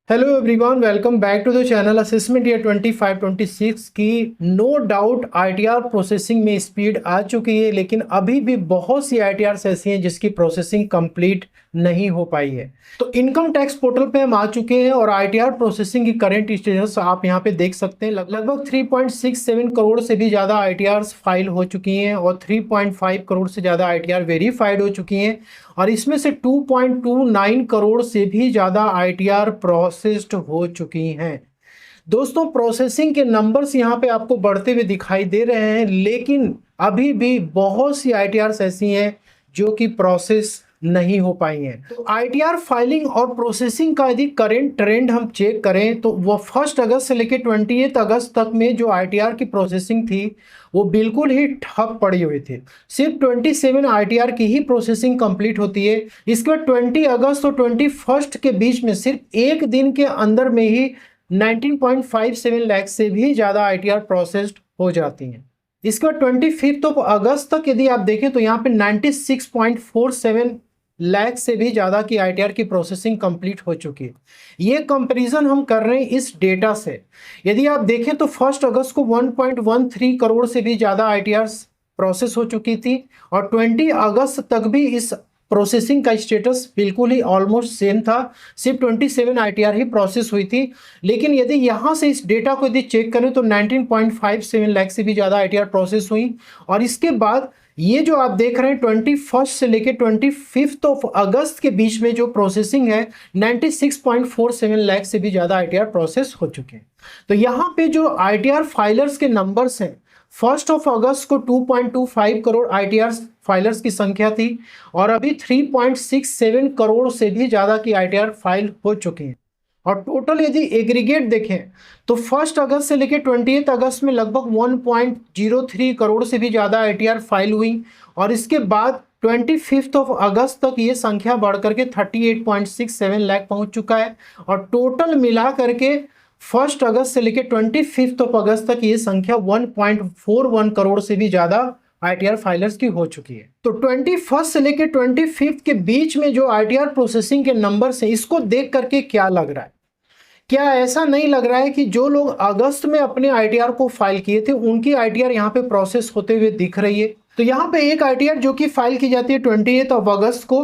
Hello everyone, welcome back to the channel. Assessment year 25-26 की no doubt ITR processing में speed आ चुकी है, लेकिन अभी भी बहुत सी आईटीआर ऐसी हैं जिसकी प्रोसेसिंग कंप्लीट नहीं हो पाई है। तो इनकम टैक्स पोर्टल पे हम आ चुके हैं और आईटीआर प्रोसेसिंग की करंट स्टेटस आप यहां पे देख सकते हैं। लगभग 3.67 करोड़ से भी ज़्यादा आईटीआर फाइल हो चुकी हैं और 3.5 करोड़ से ज़्यादा आईटीआर वेरीफाइड हो चुकी हैं और इसमें से 2.29 करोड़ से भी ज़्यादा आईटीआर प्रोसेस्ड हो चुकी हैं। दोस्तों, प्रोसेसिंग के नंबर्स यहाँ पे आपको बढ़ते हुए दिखाई दे रहे हैं, लेकिन अभी भी बहुत सी आईटीआर ऐसी हैं जो कि प्रोसेस नहीं हो पाई हैं। तो आईटीआर फाइलिंग और प्रोसेसिंग का यदि करेंट ट्रेंड हम चेक करें तो वो 1 अगस्त से लेकर 28 अगस्त तक में जो आईटीआर की प्रोसेसिंग थी वो बिल्कुल ही ठप पड़ी हुई थी। सिर्फ 27 आईटीआर की ही प्रोसेसिंग कंप्लीट होती है। इसके बाद 20 अगस्त और 21 के बीच में सिर्फ एक दिन के अंदर में ही 19.57 लाख से भी ज़्यादा आईटीआर प्रोसेस्ड हो जाती हैं। इसके बाद 25 अगस्त तक यदि आप देखें तो यहाँ पे 96.47 लाख से भी ज़्यादा की आईटीआर की प्रोसेसिंग कंप्लीट हो चुकी है। ये कंपैरिजन हम कर रहे हैं इस डेटा से। यदि आप देखें तो 1 अगस्त को 1.13 करोड़ से भी ज़्यादा आईटीआर प्रोसेस हो चुकी थी और 20 अगस्त तक भी इस प्रोसेसिंग का स्टेटस बिल्कुल ही ऑलमोस्ट सेम था। सिर्फ 27 आईटीआर ही प्रोसेस हुई थी। लेकिन यदि यहाँ से इस डेटा को यदि चेक करें तो 19.57 लाख से भी ज़्यादा आईटीआर प्रोसेस हुई और इसके बाद ये जो आप देख रहे हैं 21 से लेकर 25 अगस्त के बीच में जो प्रोसेसिंग है 96.47 लाख से भी ज़्यादा आईटीआर प्रोसेस हो चुके हैं। तो यहाँ पे जो आईटीआर फाइलर्स के नंबर्स हैं, 1 अगस्त को 2.25 करोड़ आईटीआर फाइलर्स की संख्या थी और अभी 3.67 करोड़ से भी ज़्यादा की आईटीआर फाइल हो चुकी हैं। और टोटल यदि एग्रीगेट देखें तो 1 अगस्त से लेकर 28 अगस्त में लगभग 1.03 करोड़ से भी ज़्यादा आईटीआर फाइल हुई और इसके बाद 25 अगस्त तक ये संख्या बढ़ करके 38.67 लाख पहुंच चुका है और टोटल मिला करके 1 अगस्त से लेकर 25 अगस्त तक ये संख्या 1.41 करोड़ से भी ज़्यादा आईटीआर फाइलर्स की हो चुकी है। तो 21 से लेकर 25 के बीच में जो आईटीआर प्रोसेसिंग के नंबर्स हैं, इसको देख करके क्या लग रहा है? क्या ऐसा नहीं लग रहा है कि जो लोग अगस्त में अपने आईटीआर को फाइल किए थे उनकी आईटीआर यहाँ पे प्रोसेस होते हुए दिख रही है? तो यहाँ पे एक आईटीआर जो कि फाइल की जाती है 28 अगस्त को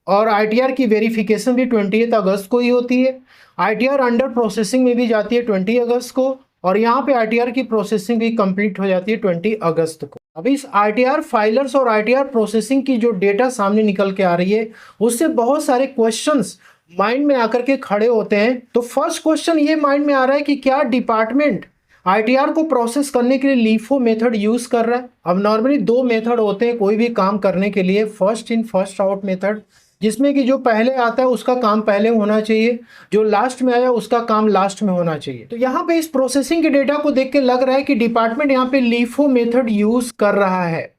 और आईटीआर की वेरिफिकेशन भी 28 अगस्त को ही होती है। आईटीआर अंडर प्रोसेसिंग में भी जाती है 20 अगस्त को और यहाँ पे आईटीआर की प्रोसेसिंग भी कंप्लीट हो जाती है 20 अगस्त को। अभी इस आईटीआर फाइलर्स और आईटीआर प्रोसेसिंग की जो डेटा सामने निकल के आ रही है उससे बहुत सारे क्वेश्चंस माइंड में आकर के खड़े होते हैं। तो फर्स्ट क्वेश्चन ये माइंड में आ रहा है कि क्या डिपार्टमेंट आईटीआर को प्रोसेस करने के लिए लीफो मेथड यूज कर रहा है? अब नॉर्मली दो मेथड होते हैं कोई भी काम करने के लिए, first in first out method, जिसमें कि जो पहले आता है उसका काम पहले होना चाहिए, जो लास्ट में आया उसका काम लास्ट में होना चाहिए। तो यहाँ पे इस प्रोसेसिंग के डेटा को देख के लग रहा है कि डिपार्टमेंट यहाँ पे लीफो मेथड यूज कर रहा है,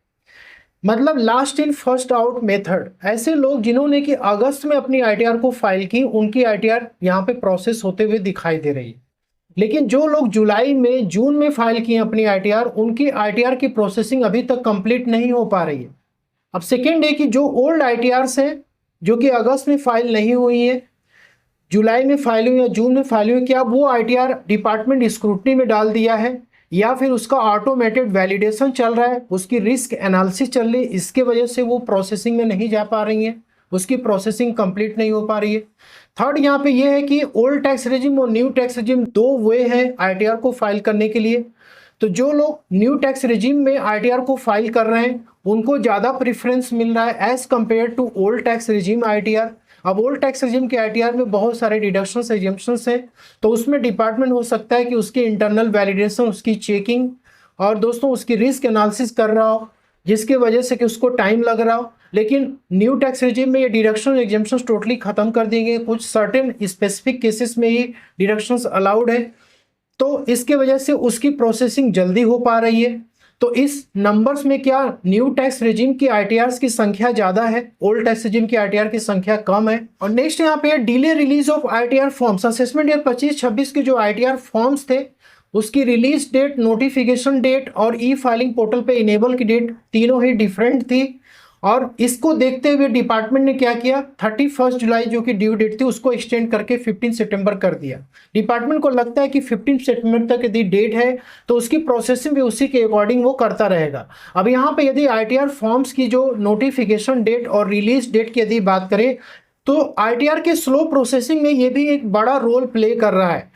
मतलब last in first out method. ऐसे लोग जिन्होंने कि अगस्त में अपनी आईटीआर को फाइल की उनकी आईटीआर यहाँ पे प्रोसेस होते हुए दिखाई दे रही है, लेकिन जो लोग जुलाई में जून में फाइल किए अपनी आईटीआर उनकी आईटीआर की प्रोसेसिंग अभी तक कंप्लीट नहीं हो पा रही है। अब सेकेंड है कि जो ओल्ड आईटीआर्स हैं जो कि अगस्त में फाइल नहीं हुई है, जुलाई में फाइल हुई या जून में फाइल हुई, क्या वो आईटीआर डिपार्टमेंट स्क्रूटनी में डाल दिया है या फिर उसका ऑटोमेटेड वैलिडेशन चल रहा है, उसकी रिस्क एनालिसिस चल रही है, इसके वजह से वो प्रोसेसिंग में नहीं जा पा रही हैं, उसकी प्रोसेसिंग कंप्लीट नहीं हो पा रही है। थर्ड यहाँ पे ये है कि ओल्ड टैक्स रेजिम और न्यू टैक्स रेजिम दो वे हैं आईटीआर को फाइल करने के लिए। तो जो लोग न्यू टैक्स रेजिम में आईटीआर को फाइल कर रहे हैं उनको ज़्यादा प्रेफरेंस मिल रहा है as compare to old tax regime ITR. अब ओल्ड टैक्स रेजिम के आईटीआर में बहुत सारे डिडक्शंस एग्जम्पशंस हैं, तो उसमें डिपार्टमेंट हो सकता है कि उसकी इंटरनल वैलिडेशन, उसकी चेकिंग और दोस्तों उसकी रिस्क एनालिसिस कर रहा हो, जिसके वजह से कि उसको टाइम लग रहा हो। लेकिन न्यू टैक्स रेजिम में ये डिडक्शन एग्जम्पशंस टोटली खत्म कर दिए गए, कुछ सर्टेन स्पेसिफिक केसेस में ही डिडक्शंस अलाउड है, तो इसके वजह से उसकी प्रोसेसिंग जल्दी हो पा रही है। तो इस नंबर्स में क्या न्यू टैक्स रेजिम की आईटीआर की संख्या ज़्यादा है, ओल्ड टैक्स रेजिम की आईटीआर की संख्या कम है। और नेक्स्ट यहाँ पे delay release of ITR forms. Assessment year 25-26 के जो आईटीआर फॉर्म्स थे उसकी रिलीज डेट, नोटिफिकेशन डेट और ई फाइलिंग पोर्टल पे इनेबल की डेट तीनों ही डिफरेंट थी और इसको देखते हुए डिपार्टमेंट ने क्या किया, 31 जुलाई जो कि ड्यू डेट थी उसको एक्सटेंड करके 15 सितंबर कर दिया। डिपार्टमेंट को लगता है कि 15 सितंबर तक यदि डेट है तो उसकी प्रोसेसिंग भी उसी के अकॉर्डिंग वो करता रहेगा। अब यहाँ पे यदि आईटीआर फॉर्म्स की जो नोटिफिकेशन डेट और रिलीज डेट की यदि बात करें तो आईटीआर के स्लो प्रोसेसिंग में ये भी एक बड़ा रोल प्ले कर रहा है।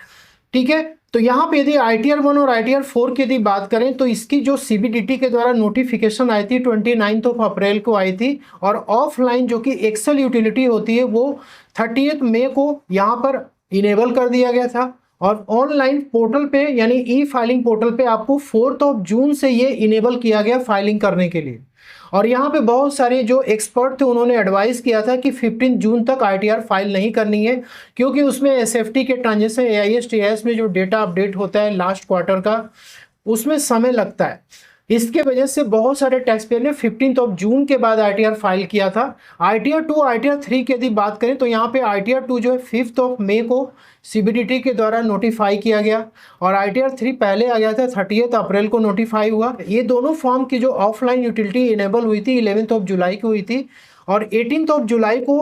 ठीक है, तो यहाँ पे यदि ITR 1 और ITR 4 की यदि बात करें तो इसकी जो CBDT के द्वारा नोटिफिकेशन आई थी 29 अप्रैल को आई थी, और ऑफलाइन जो कि एक्सेल यूटिलिटी होती है वो 30 मई को यहाँ पर इनेबल कर दिया गया था, और ऑनलाइन पोर्टल पे यानी ई फाइलिंग पोर्टल पे आपको 4 जून से ये इनेबल किया गया फाइलिंग करने के लिए। और यहाँ पे बहुत सारे जो एक्सपर्ट थे उन्होंने एडवाइस किया था कि 15 जून तक ITR फाइल नहीं करनी है, क्योंकि उसमें SFT के ट्रांजेक्शन AIS TIS में जो डेटा अपडेट होता है लास्ट क्वार्टर का उसमें समय लगता है। इसके वजह से बहुत सारे टैक्स पेयर ने 15 जून के बाद ITR फाइल किया था। ITR 2 ITR 3 की यदि बात करें तो यहाँ पे ITR 2 जो है 5 मई को CBDT के द्वारा नोटिफाई किया गया, और ITR 3 पहले आ गया था 30 अप्रैल को नोटिफाई हुआ। ये दोनों फॉर्म की जो ऑफलाइन यूटिलिटी इनेबल हुई थी 11 जुलाई को हुई थी, और 18 जुलाई को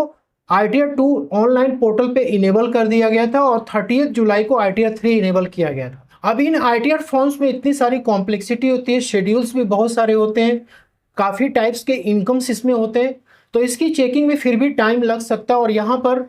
ITR 2 ऑनलाइन पोर्टल पे इनेबल कर दिया गया था, और 30 जुलाई को ITR 3 इनेबल किया गया था। अब इन ITR फॉर्म्स में इतनी सारी कॉम्प्लेक्सिटी होती है, शेड्यूल्स भी बहुत सारे होते हैं, काफ़ी टाइप्स के इनकम्स इसमें होते हैं, तो इसकी चेकिंग में फिर भी टाइम लग सकता है। और यहाँ पर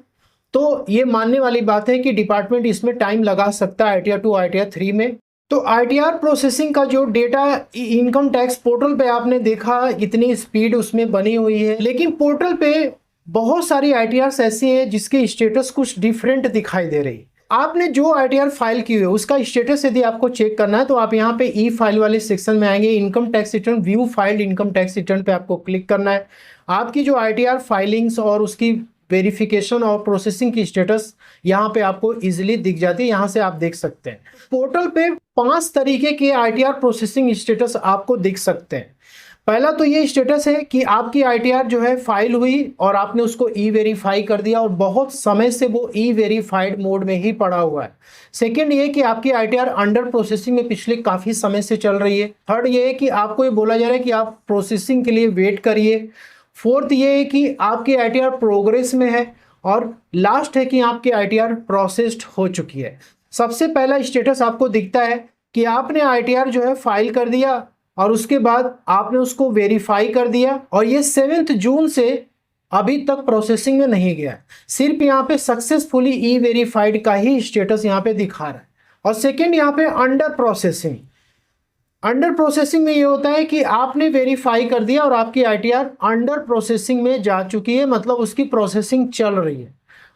तो ये मानने वाली बात है कि डिपार्टमेंट इसमें टाइम लगा सकता है ITR 2 ITR 3 में। तो ITR प्रोसेसिंग का जो डेटा इनकम टैक्स पोर्टल पे आपने देखा इतनी स्पीड उसमें बनी हुई है, लेकिन पोर्टल पे बहुत सारी ITRs ऐसी हैं जिसके स्टेटस कुछ डिफरेंट दिखाई दे रही है। आपने जो ITR फाइल की हुई है उसका स्टेटस यदि आपको चेक करना है तो आप यहाँ पे ई फाइल वाले सेक्शन में आएंगे, income tax return view filed income tax return पे आपको क्लिक करना है। आपकी जो ITR फाइलिंग्स और उसकी वेरिफिकेशन और प्रोसेसिंग की स्टेटस यहाँ पे आपको इजीली दिख जाती है, यहाँ से आप देख सकते हैं। पोर्टल पे 5 तरीके के ITR प्रोसेसिंग स्टेटस आपको दिख सकते हैं। पहला तो ये स्टेटस है कि आपकी ITR जो है फाइल हुई और आपने उसको ई वेरीफाई कर दिया और बहुत समय से वो ई वेरीफाइड मोड में ही पड़ा हुआ है। सेकंड ये कि आपकी ITR अंडर प्रोसेसिंग में पिछले काफ़ी समय से चल रही है। थर्ड ये है कि आपको ये बोला जा रहा है कि आप प्रोसेसिंग के लिए वेट करिए। फोर्थ ये है कि आपकी ITR प्रोग्रेस में है, और लास्ट है कि आपकी ITR प्रोसेस्ड हो चुकी है। सबसे पहला स्टेटस आपको दिखता है कि आपने ITR जो है फाइल कर दिया और उसके बाद आपने उसको वेरीफाई कर दिया, और ये 7 जून से अभी तक प्रोसेसिंग में नहीं गया है, सिर्फ यहाँ पे सक्सेसफुली ई वेरीफाइड का ही स्टेटस यहाँ पे दिखा रहा है। और सेकंड यहाँ पे अंडर प्रोसेसिंग। अंडर प्रोसेसिंग में ये होता है कि आपने वेरीफाई कर दिया और आपकी ITR अंडर प्रोसेसिंग में जा चुकी है, मतलब उसकी प्रोसेसिंग चल रही है।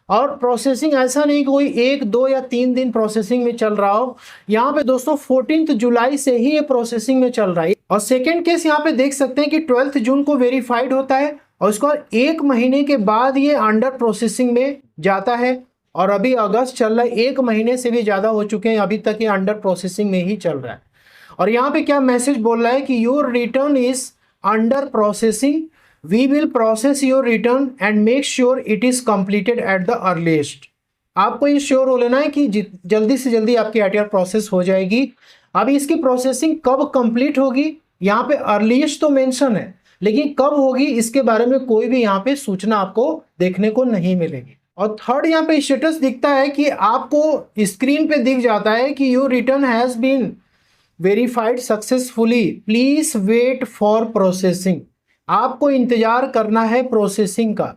और प्रोसेसिंग ऐसा नहीं कोई 1 2 या 3 दिन प्रोसेसिंग में चल रहा हो, यहाँ पे दोस्तों 14 जुलाई से ही ये प्रोसेसिंग में चल रहा है। और सेकेंड केस यहाँ पे देख सकते हैं कि 12 जून को वेरीफाइड होता है और उसके बाद 1 महीने के बाद ये अंडर प्रोसेसिंग में जाता है, और अभी अगस्त चल रहा है, 1 महीने से भी ज़्यादा हो चुके हैं, अभी तक ये अंडर प्रोसेसिंग में ही चल रहा है। और यहाँ पे क्या मैसेज बोल रहा है कि your return is under processing, we will process your return and make sure it is completed at the earliest. आपको ये श्योर हो लेना है कि जल्दी से जल्दी आपकी ITR प्रोसेस हो जाएगी। अभी इसकी प्रोसेसिंग कब कंप्लीट होगी, यहाँ पे अर्लीस्ट तो मेंशन है, लेकिन कब होगी इसके बारे में कोई भी यहाँ पे सूचना आपको देखने को नहीं मिलेगी। और थर्ड यहाँ पे स्टेटस दिखता है कि आपको स्क्रीन पे दिख जाता है कि your return has been verified successfully, please wait for processing. आपको इंतजार करना है प्रोसेसिंग का।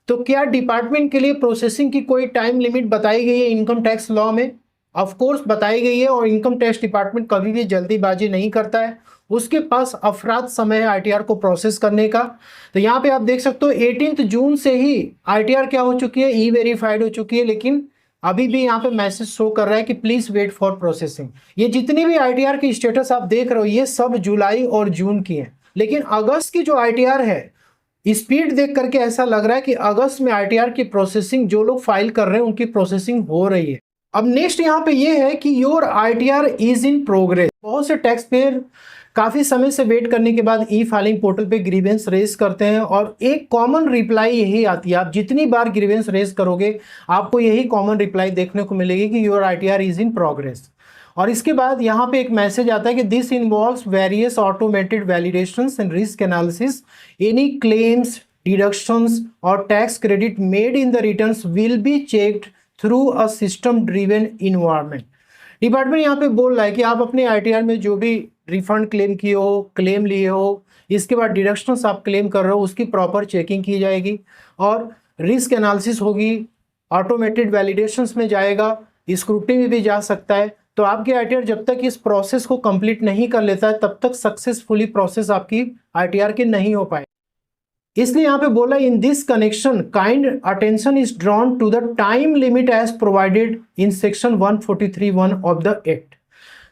तो क्या डिपार्टमेंट के लिए प्रोसेसिंग की कोई टाइम लिमिट बताई गई है इनकम टैक्स लॉ में? ऑफ कोर्स बताई गई है, और इनकम टैक्स डिपार्टमेंट कभी भी जल्दीबाजी नहीं करता है, उसके पास अफराद समय है ITR को प्रोसेस करने का। तो यहाँ पे आप देख सकते हो 18 जून से ही ITR क्या हो चुकी है, ई वेरीफाइड हो चुकी है, लेकिन अभी भी यहाँ पे मैसेज शो कर रहा है कि प्लीज वेट फॉर प्रोसेसिंग। ये जितनी भी ITR की स्टेटस आप देख रहे हो ये सब जुलाई और जून की है, लेकिन अगस्त की जो ITR है स्पीड देख करके ऐसा लग रहा है कि अगस्त में ITR की प्रोसेसिंग जो लोग फाइल कर रहे हैं उनकी प्रोसेसिंग हो रही है। अब नेक्स्ट यहाँ पे ये है कि your ITR is in progress. बहुत से टैक्स पेयर काफ़ी समय से वेट करने के बाद ई फाइलिंग पोर्टल पे ग्रीवेंस रेज करते हैं, और एक कॉमन रिप्लाई यही आती है। आप जितनी बार ग्रीवेंस रेज करोगे आपको यही कॉमन रिप्लाई देखने को मिलेगी कि your ITR is in progress. और इसके बाद यहाँ पे एक मैसेज आता है कि this involves various automated validations and risk analysis, any claims, deductions और tax credit made in the returns will be checked through a system driven environment. Department यहाँ पे बोल रहा है कि आप अपने आईटीआर में जो भी रिफंड क्लेम किए हो, क्लेम लिए हो, इसके बाद डिडक्शंस आप क्लेम कर रहे हो, उसकी प्रॉपर चेकिंग की जाएगी और रिस्क एनालिसिस होगी, ऑटोमेटेड वैलिडेशंस में जाएगा, स्क्रूटनी में भी जा सकता है। तो आपके आईटीआर जब तक इस प्रोसेस को कंप्लीट नहीं कर लेता है तब तक सक्सेसफुली प्रोसेस आपकी आईटीआर के नहीं हो पाए। इसलिए यहाँ पे बोला in this connection kind attention is drawn to the time limit as provided in section 143(1) of the act.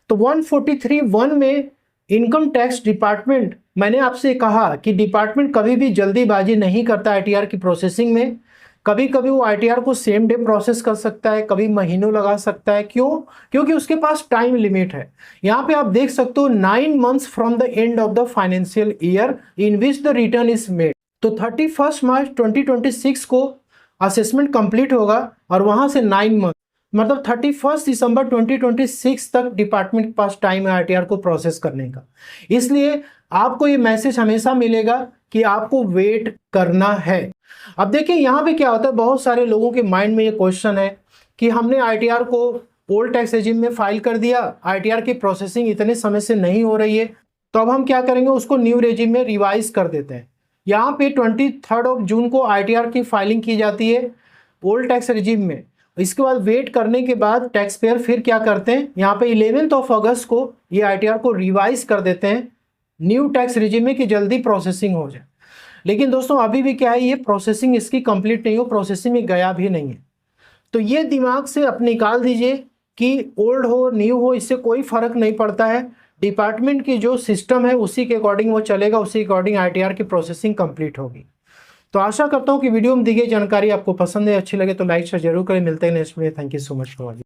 तो 143(1) में इनकम टैक्स डिपार्टमेंट, मैंने आपसे कहा कि डिपार्टमेंट कभी भी जल्दीबाजी नहीं करता आईटीआर की प्रोसेसिंग में। कभी कभी वो आईटीआर को सेम डे प्रोसेस कर सकता है, कभी महीनों लगा सकता है। क्यों? क्योंकि उसके पास टाइम लिमिट है। यहाँ पे आप देख सकते हो 9 months from the end of the financial year in which the return is made. तो 31 मार्च 2026 को असेसमेंट कंप्लीट होगा और वहां से 9 मंथ मतलब 31 दिसंबर 2026 तक डिपार्टमेंट के पास टाइम है आईटीआर को प्रोसेस करने का। इसलिए आपको ये मैसेज हमेशा मिलेगा कि आपको वेट करना है। अब देखिए यहाँ पे क्या होता है, बहुत सारे लोगों के माइंड में ये क्वेश्चन है कि हमने आईटीआर को ओल्ड टैक्स रेजिम में फाइल कर दिया, आईटीआर की प्रोसेसिंग इतने समय से नहीं हो रही है, तो अब हम क्या करेंगे, उसको न्यू रेजिम में रिवाइज कर देते हैं। यहाँ पे 23 जून को आईटीआर की फाइलिंग की जाती है ओल्ड टैक्स रेजिम में। इसके बाद वेट करने के बाद टैक्स पेयर फिर क्या करते हैं, यहाँ पे 11 अगस्त को ये आईटीआर को रिवाइज कर देते हैं न्यू टैक्स रेजिम में कि जल्दी प्रोसेसिंग हो जाए। लेकिन दोस्तों अभी भी क्या है, ये प्रोसेसिंग इसकी कंप्लीट नहीं हो, प्रोसेसिंग में गया भी नहीं है। तो ये दिमाग से आप निकाल दीजिए कि ओल्ड हो न्यू हो इससे कोई फर्क नहीं पड़ता है। डिपार्टमेंट की जो सिस्टम है उसी के अकॉर्डिंग वो चलेगा, उसी के अकॉर्डिंग आईटीआर की प्रोसेसिंग कंप्लीट होगी। तो आशा करता हूँ कि वीडियो में दी गई जानकारी आपको पसंद है, अच्छी लगे तो लाइक शेयर जरूर करें। मिलते हैं next video. Thank you so much for watching.